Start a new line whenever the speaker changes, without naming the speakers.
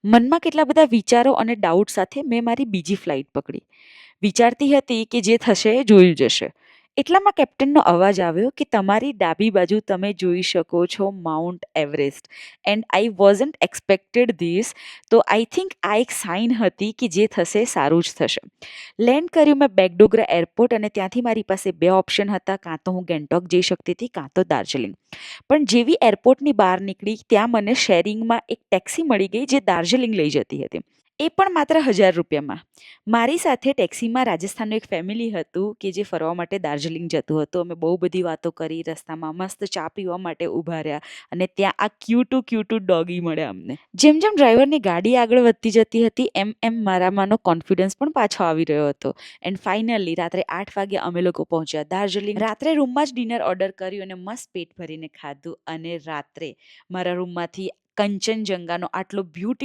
મનમાં કેટલા બધા વિચારો અને ડાઉટ સાથે મેં મારી બીજી ફ્લાઇટ પકડી. વિચારતી હતી કે જે થશે એ જોયું જશે. એટલામાં કેપ્ટનનો અવાજ આવ્યો કે તમારી ડાબી બાજુ તમે જોઈ શકો છો mount Everest. And I wasn't expected this. તો આઈ થિંક આ એક સાઇન હતી કે જે થશે સારું જ થશે. લેન્ડ કર્યું મેં બેગડોગરા એરપોર્ટ અને ત્યાંથી મારી પાસે બે ઓપ્શન હતા, કાં તો હું ગેંગટોક જઈ શકતી હતી કાં તો દાર્જિલિંગ. પણ જેવી એરપોર્ટની બહાર નીકળી ત્યાં મને શેરિંગમાં એક ટેક્સી મળી ગઈ જે દાર્જિલિંગ લઈ જતી હતી, એ પણ માત્ર 1000 રૂપિયામાં. મારી સાથે ટેક્સીમાં રાજસ્થાનનું એક ફેમિલી હતું કે જે ફરવા માટે દાર્જિલિંગ જતું હતું. અમે બહુ બધી વાતો કરી, રસ્તામાં મસ્ત ચા પીવા માટે ઊભા રહ્યા અને ત્યાં આ ક્યુટુ ડોગી મળ્યા અમને. જેમ જેમ ડ્રાઈવરની ગાડી આગળ વધતી જતી હતી એમ એમ મારામાંનો કોન્ફિડન્સ પણ પાછો આવી રહ્યો હતો. એન્ડ ફાઇનલી રાત્રે 8 વાગે અમે લોકો પહોંચ્યા દાર્જિલિંગ. રાત્રે રૂમમાં જ ડિનર ઓર્ડર કર્યું અને મસ્ત પેટ ભરીને ખાધું. અને રાત્રે મારા રૂમમાંથી કંચનજંગાનો આટલો બ્યુટી